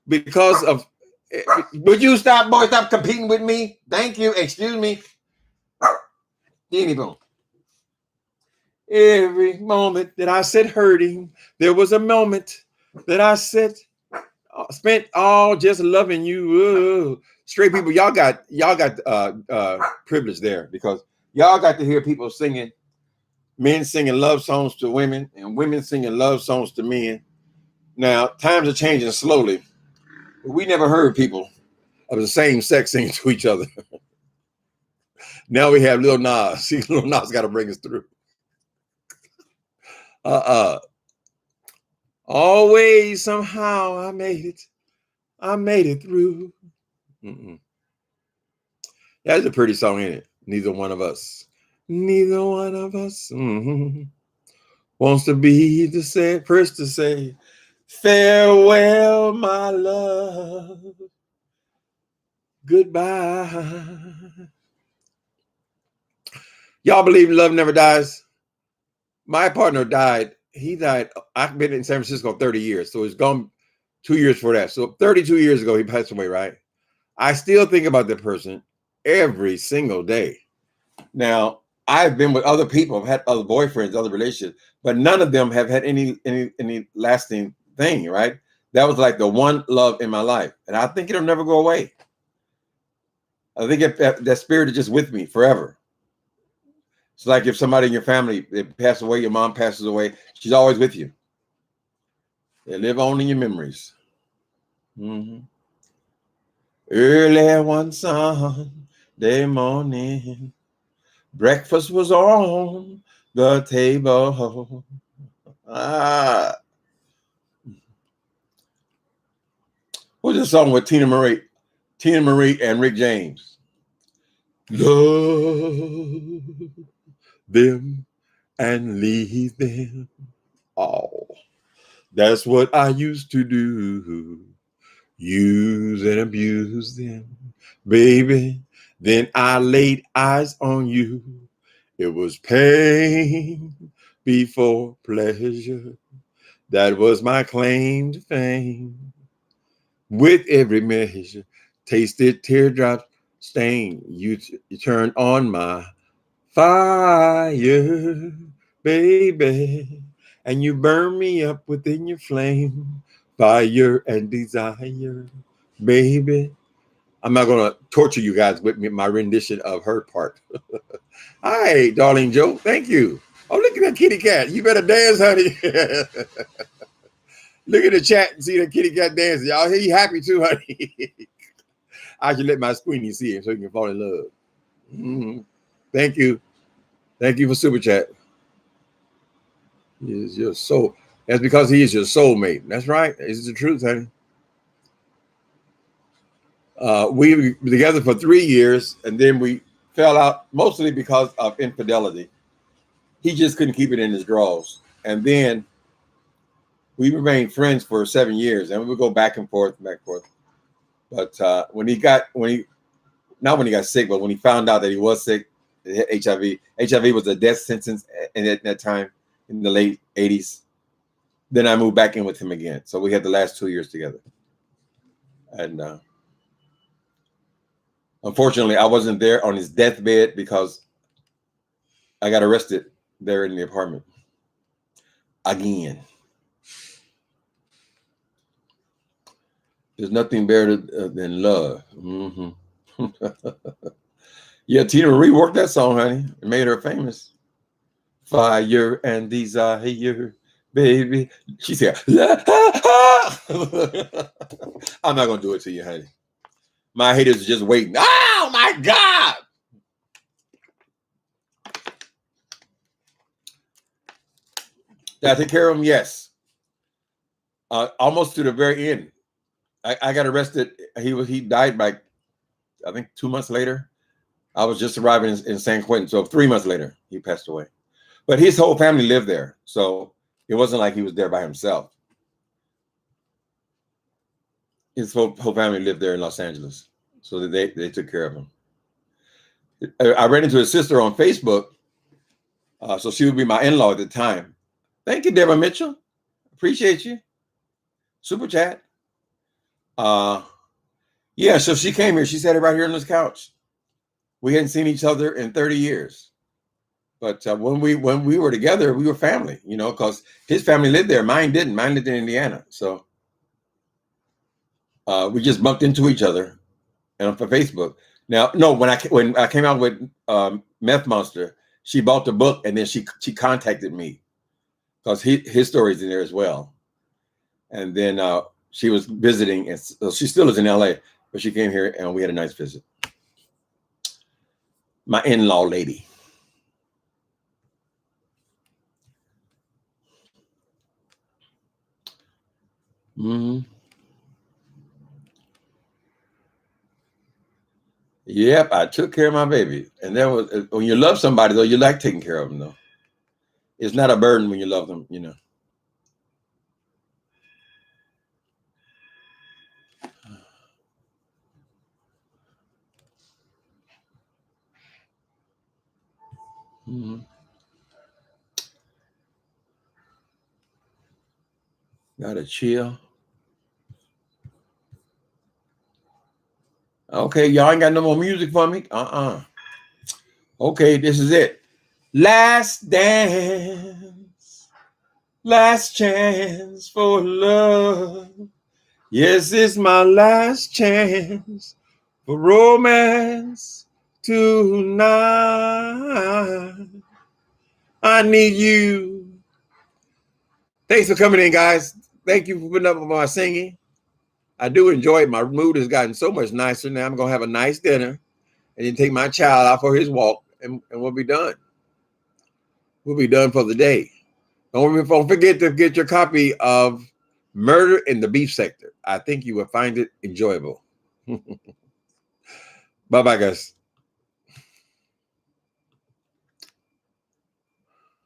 Because of, would you stop, boy? Stop competing with me. Thank you. Excuse me. Any boom. Every moment that I said hurting, there was a moment that I said spent all just loving you. Ooh. Straight people, y'all got privilege there, because y'all got to hear people singing, men singing love songs to women and women singing love songs to men. Now times are changing slowly, but we never heard people of the same sex singing to each other. Now we have Lil Nas. See, Lil Nas got to bring us through. Always somehow I made it. I made it through. Mm-mm. That's a pretty song, ain't it? Neither one of us. Neither one of us wants to be the first to say farewell, my love. Goodbye. Y'all believe love never dies? My partner died. He died. I've been in San Francisco 30 years, so he's gone 2 years for that. So 32 years ago, he passed away, right? I still think about that person every single day. Now, I've been with other people, I've had other boyfriends, other relationships, but none of them have had any lasting thing, right? That was like the one love in my life. And I think it'll never go away. I think that spirit is just with me forever. It's like if somebody in your family, they pass away, your mom passes away, she's always with you. They live on in your memories. Mm-hmm. Early one Sunday morning, breakfast was on the table. What's this song with Tina Marie and Rick James? Love them and leave them. Oh, that's what I used to do. Use and abuse them, baby. Then I laid eyes on you. It was pain before pleasure. That was my claim to fame. With every measure, tasted teardrops stain. You turned on my fire, baby, and you burn me up within your flame. Fire and desire, baby. I'm not going to torture you guys with my rendition of her part. Hi, darling Joe. Thank you. Oh, look at that kitty cat. You better dance, honey. Look at the chat and see that kitty cat dancing. Y'all, he happy too, honey. I should let my Squeenie see him so he can fall in love. Mm-hmm. Thank you. Thank you for super chat. He is your soul. That's because he is your soulmate. That's right. It's the truth, honey. We were together for 3 years, and then we fell out mostly because of infidelity. He just couldn't keep it in his drawers. And then we remained friends for 7 years, and we would go back and forth, back and forth. But when he got sick, but when he found out that he was sick, HIV was a death sentence at that time. in the late 80s. Then I moved back in with him again. So we had the last 2 years together. And unfortunately, I wasn't there on his deathbed because I got arrested there in the apartment again. There's nothing better than love. Mm-hmm. Yeah, Tina Marie worked that song, honey. It made her famous. Fire and desire, baby. She said, I'm not going to do it to you, honey. My haters are just waiting. Oh, my God. Did I take care of him? Yes. Almost to the very end. I got arrested. He died by, I think, 2 months later. I was just arriving in San Quentin. So 3 months later, he passed away. But his whole family lived there. So it wasn't like he was there by himself. His whole family lived there in Los Angeles. So they took care of him. I ran into his sister on Facebook. So she would be my in-law at the time. Thank you, Deborah Mitchell. Appreciate you. Super chat. Yeah, so she came here. She sat right here on this couch. We hadn't seen each other in 30 years. But when we were together, we were family, you know, because his family lived there. Mine didn't. Mine lived in Indiana. So we just bumped into each other and for Facebook. Now, no, when I came out with Meth Monster, she bought the book and then she contacted me because his story's in there as well. And then she was visiting, and so she still is in LA, but she came here and we had a nice visit. My in-law lady. Mm-hmm. Yep, I took care of my baby. And that was, when you love somebody, though, you like taking care of them, though. It's not a burden when you love them, you know. Mm-hmm. Gotta chill. Okay, y'all ain't got no more music for me? Okay, this is it. Last dance. Last chance for love. Yes, it's my last chance for romance tonight. I need you. Thanks for coming in, guys. Thank you for putting up with my singing. I do enjoy it. My mood has gotten so much nicer now. I'm going to have a nice dinner and then take my child out for his walk, and we'll be done. We'll be done for the day. Don't forget to get your copy of Murder in the Beef Sector. I think you will find it enjoyable. Bye-bye, guys.